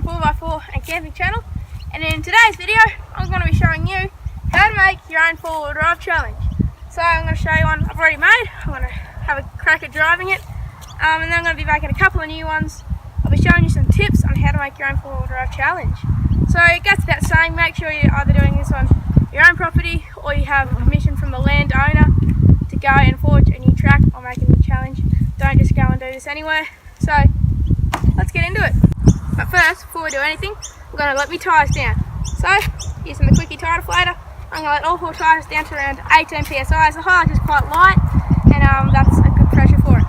4x4 and camping channel, and in today's video I'm going to be showing you how to make your own 4-wheel drive challenge. So I'm going to show you one I've already made. I'm going to have a crack at driving it, and then I'm going to be making a couple of new ones. I'll be showing you some tips on how to make your own 4-wheel drive challenge. So it goes without saying, make sure you're either doing this on your own property or you have permission from the landowner to go and forge a new track or make a new challenge. Don't just go and do this anywhere. So let's get into it. But first, before we do anything, I'm going to let my tyres down. So using the Quickie tyre deflator, I'm going to let all 4 tyres down to around 18 psi. So the hydraulic is quite light, and that's a good pressure for it.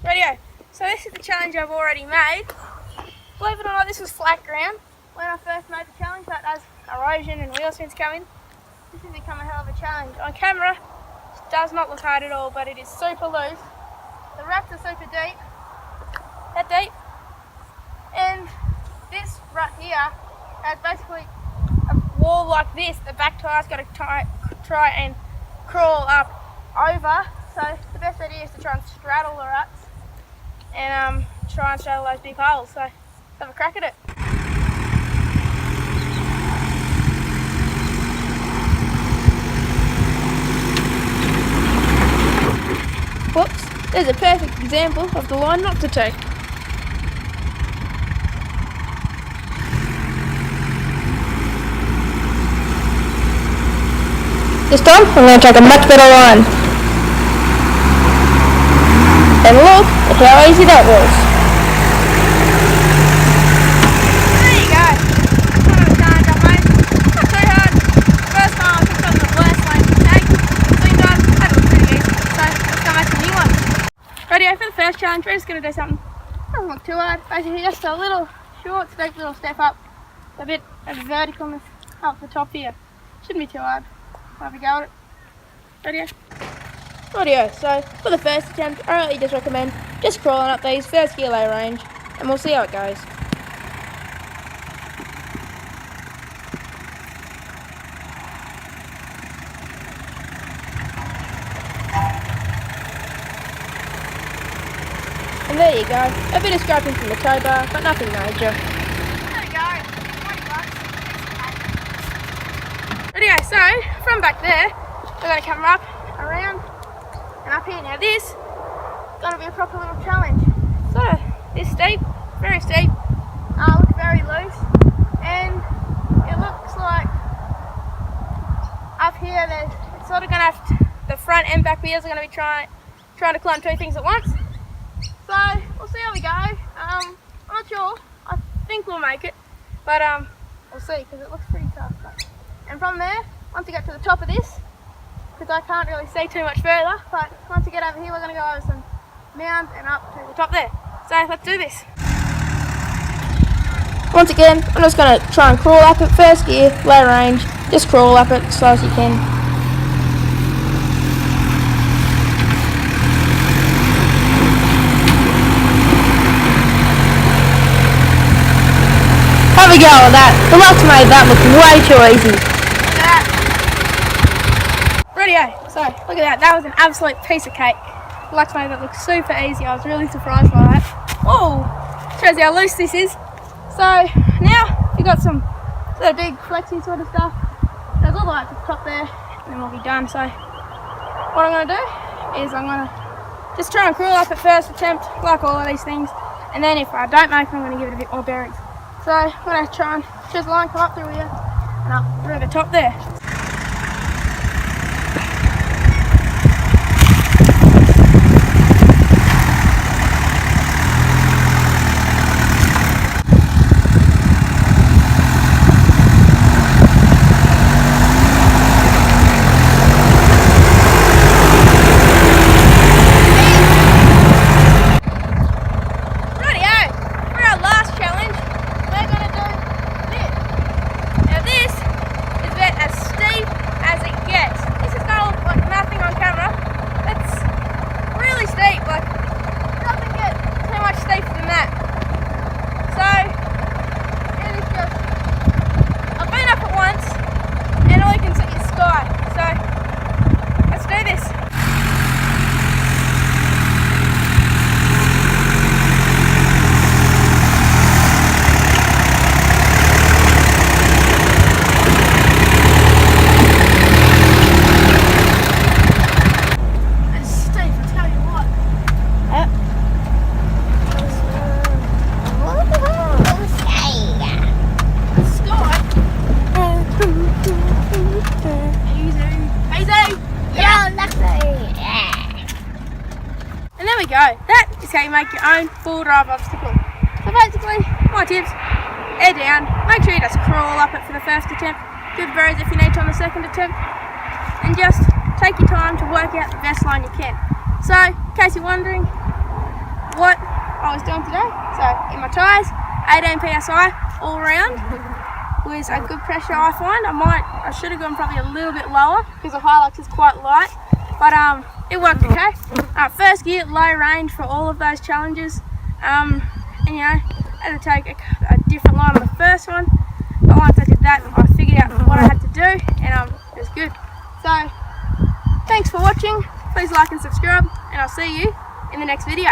Radio. So this is the challenge I've already made. Believe it or not, this was flat ground when I first made the challenge, but as erosion and wheel spins come in, this has become a hell of a challenge. On camera, it does not look hard at all, but it is super loose. The ruts are super deep, that deep, and this rut here has basically a wall like this. The back tire's got to try and crawl up over, so the best idea is to try and straddle the ruts and try and straddle those big holes. So have a crack at it. Whoops, there's a perfect example of the line not to take. This time, I'm going to take a much better line. And look at how easy that was. There you go. That's one of the challenge I've made. Not too hard. First time I picked up the worst lane to take. Seemed done. That was pretty easy. So let's go make a new one. Radio, for the first challenge, we're just going to do something. Doesn't look too hard. Basically just a little short, steep little step up. A bit of verticalness up the top here. Shouldn't be too hard. Have a go at it. Radio. So for the first attempt, I really just recommend just crawling up these first gear low range, and we'll see how it goes. And there you go, a bit of scraping from the tow bar, but nothing major. There you go, 20 bucks. Anyway, so from back there, we're going to come up, around, and up here. Now this is going to be a proper little challenge. Sort of this steep, very steep, looks very loose, and it looks like up here there's, it's sort of going to have the front and back wheels are going to be trying to climb 2 things at once. So we'll see how we go. I'm not sure. I think we'll make it, but we'll see because it looks pretty tough. And from there, once you get to the top of this, because I can't really see too much further, but once you get over here, we're going to go over some mounds and up to the top there. So let's do this. Once again, I'm just going to try and crawl up it. First gear, low range, just crawl up it as slow as you can. Have a go at that. The last made that look way too easy. Look at that. Radio. So look at that. That was an absolute piece of cake. Lux made that look super easy. I was really surprised by that. Oh, shows how loose this is. So now we've got some sort of big flexy sort of stuff. There's all the way up to the top there, and then we'll be done. So what I'm going to do is I'm going to just try and crawl up at first attempt, like all of these things. And then if I don't make it, I'm going to give it a bit more bearings. So I'm going to try and choose a line, come up through here, and up through the top there. As go. That is how you make your own full drive obstacle. So basically, my tips, air down, make sure you just crawl up it for the first attempt, good berries if you need to on the second attempt, and just take your time to work out the best line you can. So, in case you're wondering what I was doing today, so in my tyres, 18 PSI all round was a good pressure I find. I should have gone probably a little bit lower because the Hilux is quite light, but it worked okay. First gear, low range for all of those challenges, and you know, I had to take a different line on the first one, but once I did that, I figured out what I had to do, and it was good. So, thanks for watching. Please like and subscribe, and I'll see you in the next video.